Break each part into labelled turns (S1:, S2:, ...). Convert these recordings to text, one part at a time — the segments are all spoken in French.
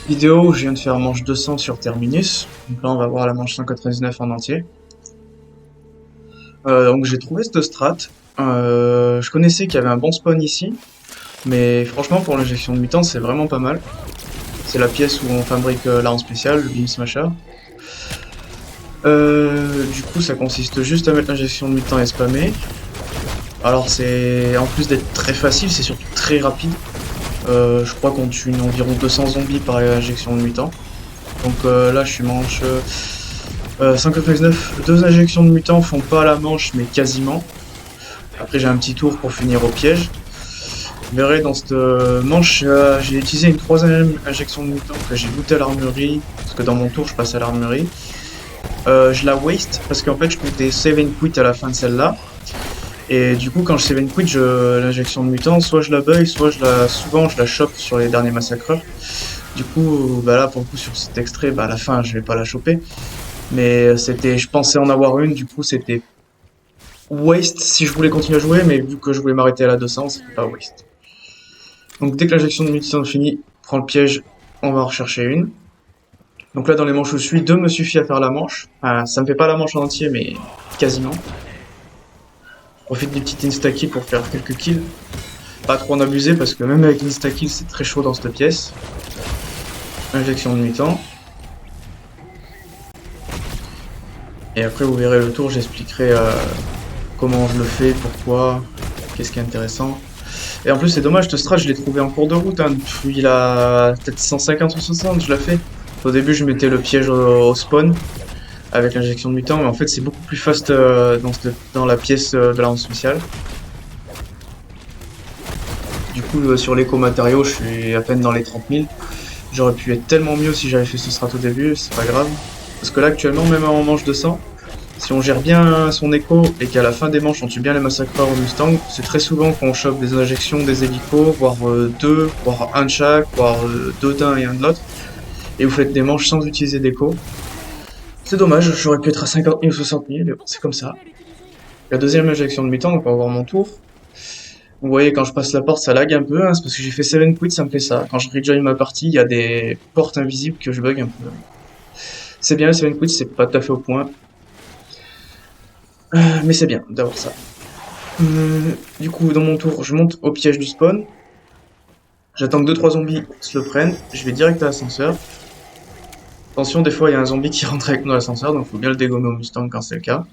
S1: Vidéo où je viens de faire manche 200 sur Terminus. Donc là on va voir la manche 199 en entier. Donc j'ai trouvé cette strat. Je connaissais qu'il y avait un bon spawn ici. Mais franchement pour l'injection de mutant c'est vraiment pas mal. C'est la pièce où on fabrique l'arme spéciale, le Beam Smasher. Du coup ça consiste juste à mettre l'injection de mutant et spammer. Alors c'est en plus d'être très facile, c'est surtout très rapide. Je crois qu'on tue environ 200 zombies par injection de mutant. Donc là je suis manche 199. 2 injections de mutant font pas la manche mais quasiment. Après j'ai un petit tour pour finir au piège. Vous verrez dans cette manche j'ai utilisé une 3ème injection de mutant que j'ai goûté à l'armurerie. Parce que dans mon tour je passe à l'armurerie. Je la waste parce qu'en fait je comptais save and quit à la fin de celle-là. Et du coup, quand je save and quit, l'injection de mutant, soit je la bug, soit souvent je la chope sur les derniers massacreurs. Du coup, bah là, pour le coup, sur cet extrait, bah à la fin, je vais pas la choper. Mais je pensais en avoir une, du coup, c'était waste si je voulais continuer à jouer, mais vu que je voulais m'arrêter à la 200, c'était pas waste. Donc dès que l'injection de mutant est finie, prends le piège, on va en rechercher une. Donc là, dans les manches où je suis, 2 me suffit à faire la manche. Ça me fait pas la manche en entier, mais quasiment. Profite des petites insta-kills pour faire quelques kills. Pas trop en abuser parce que même avec l'insta-kill c'est très chaud dans cette pièce. Injection de mutant. Et après vous verrez le tour, j'expliquerai comment je le fais, pourquoi, qu'est-ce qui est intéressant. Et en plus c'est dommage, cette strat je l'ai trouvé en cours de route, hein. Depuis la peut-être 150 ou 60 je l'ai fait. Au début je mettais le piège au spawn avec l'injection de mutant, mais en fait c'est beaucoup plus fast dans la pièce de l'arme spéciale. Du coup sur l'éco-matériaux je suis à peine dans les 30 000. J'aurais pu être tellement mieux si j'avais fait ce strat au début, c'est pas grave. Parce que là actuellement même en manche 200, si on gère bien son écho et qu'à la fin des manches on tue bien les massacreurs au Mustang, c'est très souvent qu'on chope des injections, des hélicos, voire 2, voire un de chaque, voire 2 d'un et un de l'autre. Et vous faites des manches sans utiliser d'écho. C'est dommage, j'aurais pu être à 50 000 ou 60 000, mais bon, c'est comme ça. La deuxième injection de mutant, donc on va voir mon tour. Vous voyez, quand je passe la porte, ça lag un peu, hein, c'est parce que j'ai fait 7 quit, ça me fait ça. Quand je rejoin ma partie, il y a des portes invisibles que je bug un peu. C'est bien, 7 quit, c'est pas tout à fait au point. Mais c'est bien d'avoir ça. Du coup, dans mon tour, je monte au piège du spawn. J'attends que 2-3 zombies se le prennent. Je vais direct à l'ascenseur. Attention, des fois il y a un zombie qui rentre avec nous dans l'ascenseur, donc faut bien le dégommer au Mustang quand c'est le cas.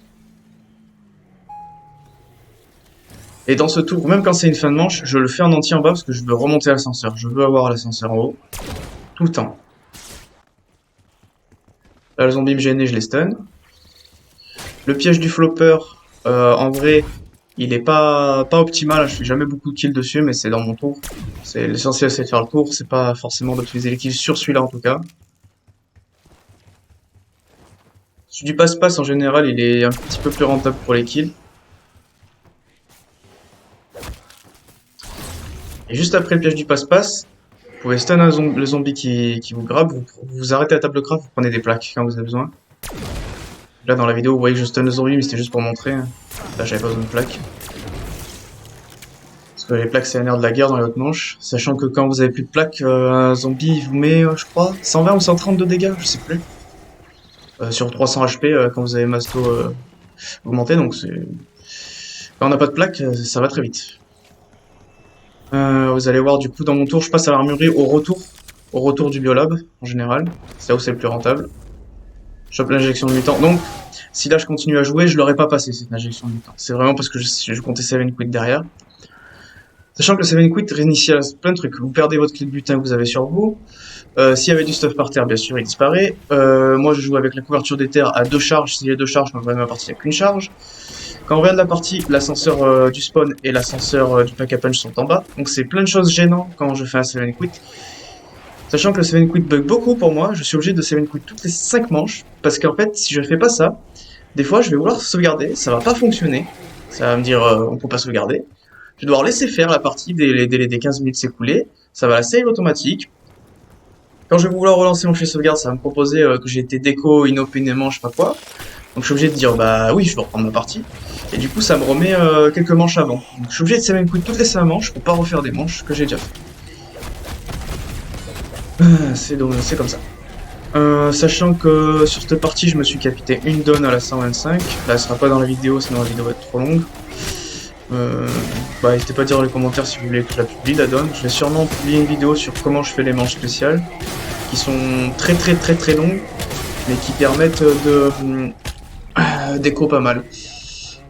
S1: Et dans ce tour, même quand c'est une fin de manche, je le fais en entier en bas parce que je veux remonter l'ascenseur. Je veux avoir l'ascenseur en haut. Tout le temps. Là, le zombie me gênait, je les stun. Le piège du flopper, en vrai, il est pas optimal. Je fais jamais beaucoup de kills dessus, mais c'est dans mon tour. C'est l'essentiel, c'est de faire le tour. C'est pas forcément d'utiliser les kills sur celui-là en tout cas. Celui du passe-passe en général, il est un petit peu plus rentable pour les kills. Et juste après le piège du passe-passe, vous pouvez stun le zombie qui vous grabe, vous arrêtez la table de craft, vous prenez des plaques quand vous avez besoin. Là dans la vidéo vous voyez que je stun le zombie mais c'était juste pour montrer. Là j'avais pas besoin de plaques. Parce que les plaques c'est un nerf de la guerre dans les hautes manches. Sachant que quand vous avez plus de plaques, un zombie il vous met je crois 120 ou 130 de dégâts, je sais plus. Sur 300 HP quand vous avez masto augmenté, donc c'est... Quand on n'a pas de plaques, ça va très vite. Vous allez voir du coup dans mon tour, je passe à l'armurerie au retour du biolab en général, c'est là où c'est le plus rentable. Je chope l'injection de mutant, donc si là je continue à jouer, je l'aurais pas passé cette injection de mutant. C'est vraiment parce que je comptais 7 quit derrière. Sachant que le 7 quit réinitialise plein de trucs, vous perdez votre clé de butin que vous avez sur vous, s'il y avait du stuff par terre bien sûr il disparaît, moi je joue avec la couverture des terres à 2 charges, s'il y a 2 charges, quand je reviens de ma partie il n'y a qu'une charge. Quand on revient de la partie, l'ascenseur du spawn et l'ascenseur du pack a punch sont en bas. Donc c'est plein de choses gênantes quand je fais un 7 quit. Sachant que le 7 quit bug beaucoup pour moi, je suis obligé de 7 quit toutes les 5 manches. Parce qu'en fait, si je fais pas ça, des fois je vais vouloir sauvegarder, ça va pas fonctionner. Ça va me dire on peut pas sauvegarder. Je vais devoir laisser faire la partie dès les 15 minutes s'écouler. Ça va la save automatique. Quand je vais vouloir relancer mon fichier sauvegarde, ça va me proposer que j'ai été déco inopinément, je sais pas quoi. Donc je suis obligé de dire bah oui, je vais reprendre ma partie. Et du coup ça me remet quelques manches avant. Donc je suis obligé de 7 quit toutes les 5 manches pour pas refaire des manches que j'ai déjà fait. C'est comme ça. Sachant que sur cette partie, je me suis capité une donne à la 125. Là, elle sera pas dans la vidéo, sinon la vidéo va être trop longue. Bah, n'hésitez pas à dire dans les commentaires si vous voulez que je la publie, la donne. Je vais sûrement publier une vidéo sur comment je fais les manches spéciales, qui sont très longues, mais qui permettent de d'écho pas mal.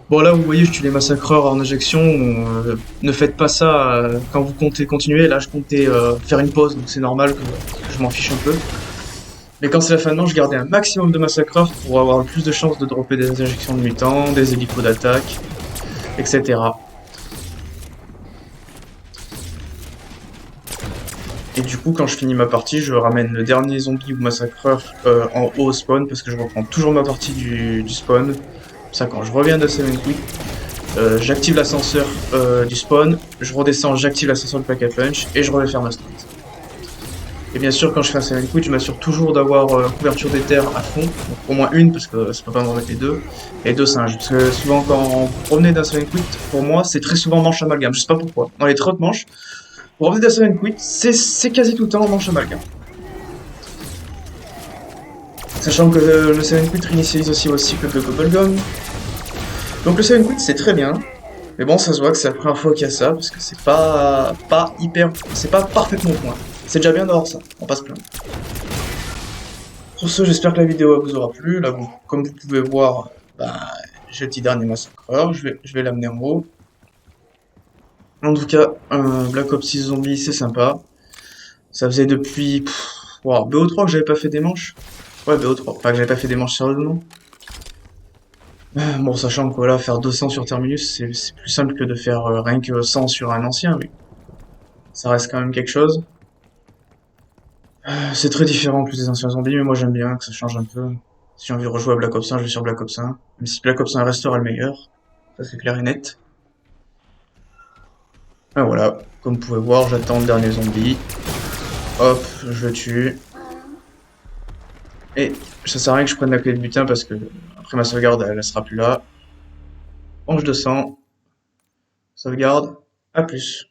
S1: Bon là, vous voyez, je tue les massacreurs en injection. Ne faites pas ça quand vous comptez continuer. Là, je comptais faire une pause, donc c'est normal que je m'en fiche un peu. Mais quand c'est la fin de manche, je gardais un maximum de massacreurs pour avoir le plus de chances de dropper des injections de mutants, des hélicos d'attaque, etc. Et du coup, quand je finis ma partie, je ramène le dernier zombie ou massacreur en haut au spawn, parce que je reprends toujours ma partie du spawn. Ça, quand je reviens de 7 Quick, j'active l'ascenseur du spawn, je redescends, j'active l'ascenseur de Pack-a-Punch, et je reviens faire ma strat. Et bien sûr, quand je fais un 7 Quick, je m'assure toujours d'avoir couverture des terres à fond, donc au moins une, parce que ça peut pas me remettre les deux, et deux singes. Parce que souvent, quand vous revenez d'un 7 Quick, pour moi, c'est très souvent manche amalgame, je sais pas pourquoi. Dans les très hautes manches, vous revenez d'un 7 Quick, c'est quasi tout le temps manche amalgame. Sachant que le 7 Quit réinitialise aussi votre cycle de Bubblegum. Donc le 7 Quit c'est très bien. Mais bon, ça se voit que c'est la première fois qu'il y a ça, parce que c'est pas hyper. C'est pas parfaitement au point. C'est déjà bien d'avoir ça, on passe plein. Sur ce, j'espère que la vidéo vous aura plu. Là, comme vous pouvez voir, bah, j'ai le petit dernier massacreur, je vais l'amener en haut. En tout cas, Black Ops 6 Zombie, c'est sympa. Ça faisait depuis. Wow, BO3 que j'avais pas fait des manches. Ouais, BO3, enfin que j'avais pas fait des manches sérieusement. Bon, sachant que voilà, faire 200 sur Terminus, c'est plus simple que de faire rien que 100 sur un ancien, mais ça reste quand même quelque chose. C'est très différent en plus des anciens zombies, mais moi j'aime bien que ça change un peu. Si j'ai envie de rejouer à Black Ops 1, je vais sur Black Ops 1. Même si Black Ops 1 restera le meilleur, ça c'est clair et net. Ah voilà, comme vous pouvez voir, j'attends le dernier zombie. Hop, je le tue. Et ça sert à rien que je prenne la clé de butin parce que après ma sauvegarde, elle sera plus là. Ange de sang, sauvegarde, à plus.